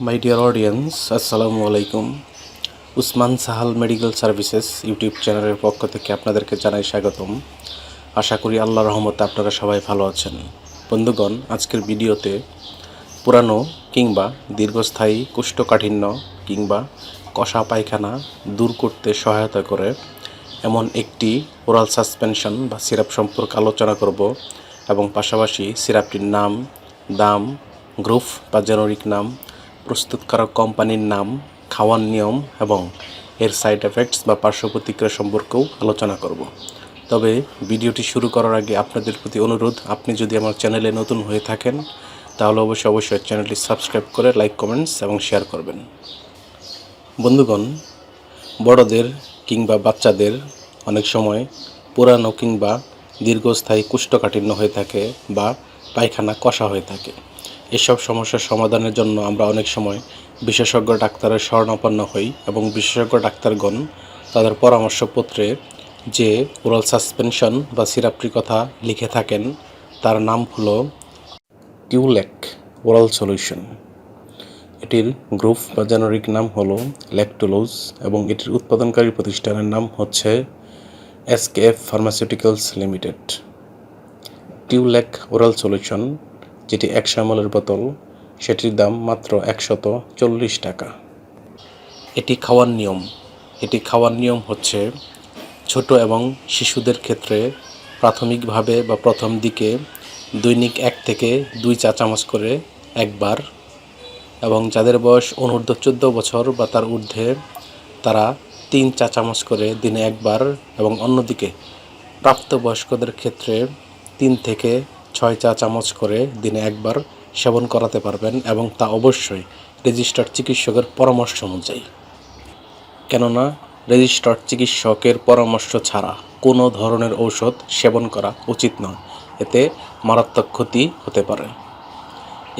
My dear audience, আসসালামু আলাইকুম। Usman Sahal medical services YouTube চ্যানেলের পক্ষ থেকে আপনাদেরকে জানাই স্বাগতম। আশা করি আল্লাহর রহমতে আপনারা সবাই ভালো আছেন। বন্ধুগণ, আজকের ভিডিওতে পুরানো কিংবা দীর্ঘস্থায়ী কোষ্ঠকাঠিন্য কিংবা কষা পায়খানা দূর করতে সহায়তা করে এমন একটি ওরাল সাসপেনশন বা সিরাপ সম্পর্কে আলোচনা করব এবং পাশাপাশি সিরাপটির নাম, দাম, গ্রুপ বা জেনেরিক নাম, প্রস্তুতকারক কোম্পানির নাম, খাওয়ার নিয়ম এবং এর সাইড এফেক্টস বা পার্শ্ব প্রতিক্রিয়া সম্পর্কেও আলোচনা করব। তবে ভিডিওটি শুরু করার আগে আপনাদের প্রতি অনুরোধ, আপনি যদি আমার চ্যানেলে নতুন হয়ে থাকেন তাহলে অবশ্যই চ্যানেলটি সাবস্ক্রাইব করে লাইক, কমেন্টস এবং শেয়ার করবেন। বন্ধুগণ, বড়দের কিংবা বাচ্চাদের অনেক সময় পুরানো কিংবা দীর্ঘস্থায়ী কোষ্ঠকাঠিন্য হয়ে থাকে বা পায়খানা কষা হয়ে থাকে। এসব সমস্যার সমাধানের জন্য আমরা অনেক সময় বিশেষজ্ঞ ডাক্তারের শরণাপন্ন হই এবং বিশেষজ্ঞ ডাক্তারগণ তাদের পরামর্শপত্রে যে ওরাল সাসপেনশন বা সিরাপটির কথা লিখে থাকেন তার নাম হলো টিউলেক ওরাল সলিউশন। এটির গ্রুপ বা জেনেরিক নাম হলো ল্যাকটোলোজ এবং এটির উৎপাদনকারী প্রতিষ্ঠানের নাম হচ্ছে SKF pharmaceuticals limited. Tulac oral solution, যেটি 100 ml বোতল, সেটির দাম মাত্র 140 টাকা। এটি খাওয়ার নিয়ম হচ্ছে ছোট এবং শিশুদের ক্ষেত্রে প্রাথমিকভাবে বা প্রথম দিকে দৈনিক 1 থেকে 2 চা চামচ করে একবার, এবং যাদের বয়স অনূর্ধ্ব 14 বছর বা তার ঊর্ধ্বে তারা 3 চা চামচ করে দিনে একবার, এবং অন্যদিকে প্রাপ্তবয়স্কদের ক্ষেত্রে 3 থেকে 6 চা চামচ করে দিনে একবার সেবন করাতে পারবেন, এবং তা অবশ্যই রেজিস্টার্ড চিকিৎসকের পরামর্শ অনুযায়ী। কেননা রেজিস্টার্ড চিকিৎসকের পরামর্শ ছাড়া কোনো ধরনের ঔষধ সেবন করা উচিত নয়, এতে মারাত্মক ক্ষতি হতে পারে।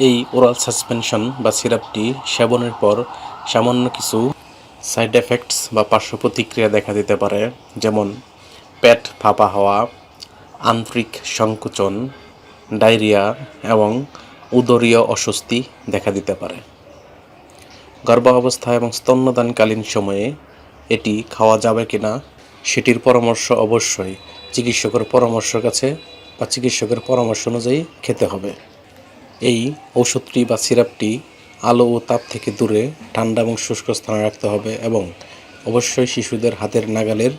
এই ওরাল সাসপেনশন বা সিরাপটি সেবনের পর সামান্য কিছু সাইড এফেক্টস বা পার্শ্ব প্রতিক্রিয়া দেখা দিতে পারে, যেমন পেট ফাঁপা হওয়া, আন্ত্রিক সংকোচন, ডায়রিয়া এবং উদরীয় অস্বস্তি দেখা দিতে পারে। গর্ভাবস্থা এবং স্তন্যদানকালীন সময়ে এটি খাওয়া যাবে কিনা সেটির পরামর্শ অবশ্যই চিকিৎসকের পরামর্শ অনুযায়ী খেতে হবে। এই ঔষধটি বা সিরাপটি আলো ও তাপ থেকে দূরে ঠান্ডা এবং শুষ্ক স্থানে রাখতে হবে এবং অবশ্যই শিশুদের হাতের নাগালের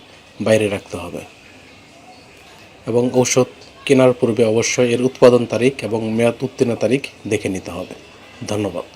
বাইরে রাখতে হবে, এবং ঔষধ কেনার পূর্বে অবশ্যই এর উৎপাদন তারিখ এবং মেয়াদ উত্তীর্ণ তারিখ দেখে নিতে হবে। ধন্যবাদ।